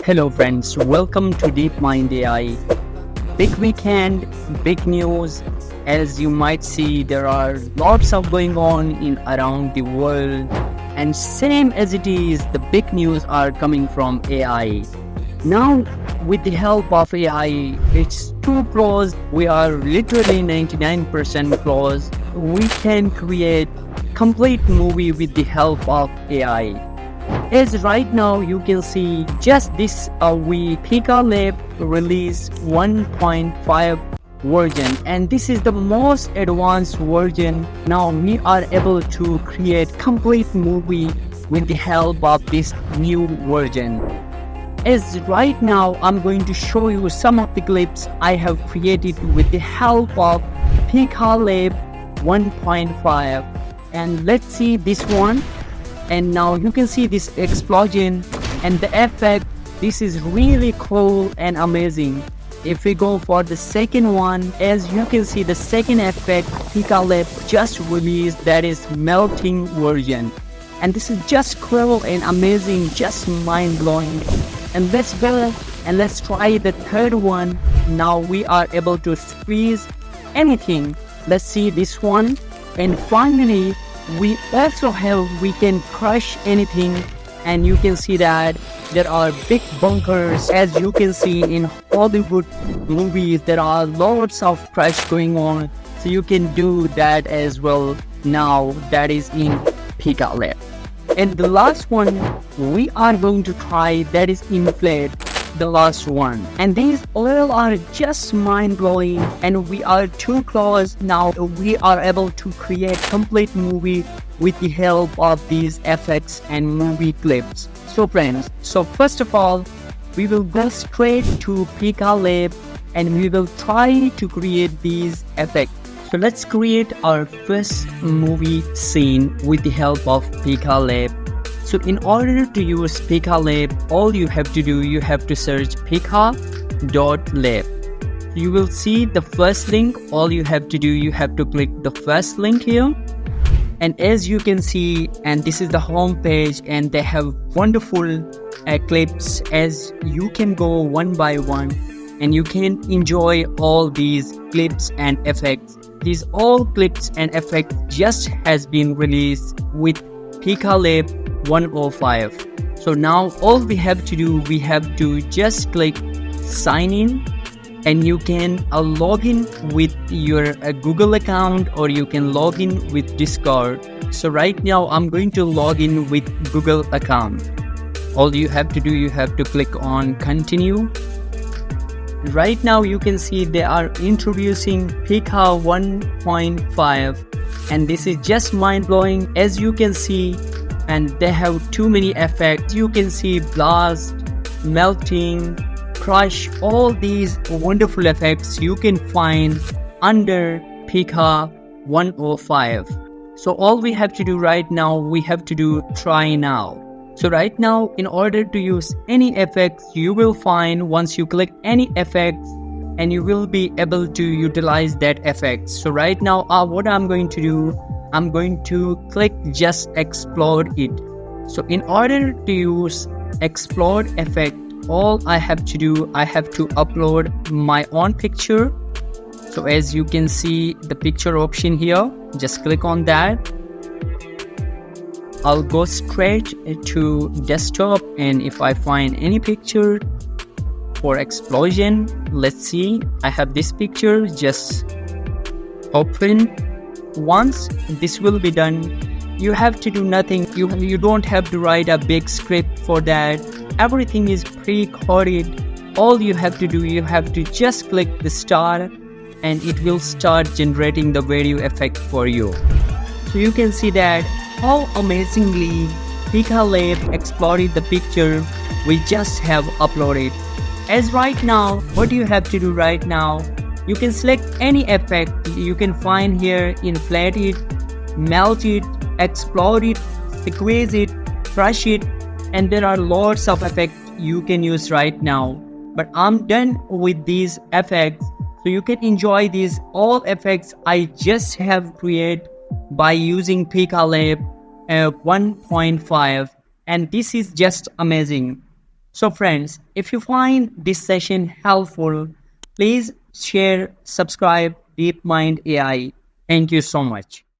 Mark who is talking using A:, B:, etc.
A: Hello friends, welcome to DeepMind AI. Big weekend, big news. As you might see, there are lots of going on in around the world, and same as it is, the big news are coming from AI. Now, with the help of AI, it's too close. We are literally 99% close. We can create complete movie with the help of AI. As right now you can see, just this week Pika Lab released 1.5 version, and this is the most advanced version. Now we are able to create complete movie with the help of this new version. As right now I'm going to show you some of the clips I have created with the help of Pika Lab 1.5, and let's see this one. And now you can see this explosion and the effect. This is really cool and amazing. If we go for the second one, as you can see, the second effect Pika Lab just released, that is melting version, and this is just cool and amazing, just mind-blowing. And let's go and let's try the third one. Now we are able to squeeze anything. Let's see this one. And finally we also have, we can crush anything, and you can see that there are big bunkers. As you can see in Hollywood movies, there are lots of crush going on, so you can do that as well. Now that is in Pika Lab. And the last one we are going to try, that is inflate, the last one. And these all are just mind-blowing, and we are too close. Now we are able to create complete movie with the help of these effects and movie clips. So friends, so first of all we will go straight to Pika Lab and we will try to create these effects. So let's create our first movie scene with the help of Pika Lab. So in order to use Pika Lab, all you have to do, you have to search pika.lab. You will see the first link. All you have to do, you have to click the first link here. And as you can see, and this is the home page, and they have wonderful clips. As you can go one by one and you can enjoy all these clips and effects. These all clips and effects just has been released with Pika Lab 105. So now all we have to do, we have to just click sign in, and you can log in with your Google account, or you can log in with Discord. So right now I'm going to log in with Google account. All you have to do, you have to click on continue. Right now you can see they are introducing Pika 1.5, and this is just mind-blowing, as you can see. And they have too many effects. You can see blast, melting, crush, all these wonderful effects you can find under Pika 105. So all we have to do right now, we have to do try now. So right now, in order to use any effects, you will find once you click any effects, and you will be able to utilize that effect. So right now what I'm going to do, I'm going to click just explode it. So in order to use explode effect, all I have to do, I have to upload my own picture. So as you can see the picture option here, just click on that. I'll go straight to desktop, and if I find any picture for explosion, let's see, I have this picture, just open. Once this will be done, you have to do nothing. You don't have to write a big script for that. Everything is pre-coded. All you have to do, you have to just click the start, and it will start generating the video effect for you. So you can see that how amazingly Pika Lab exploded the picture we just have uploaded. As right now, what you have to do right now, you can select any effect you can find here, inflate it, melt it, explode it, squeeze it, crush it, and there are lots of effects you can use right now. But I'm done with these effects, so you can enjoy these all effects I just have created by using Pika Lab 1.5, and this is just amazing. So, friends, if you find this session helpful, please share, subscribe, DeepMind AI. Thank you so much.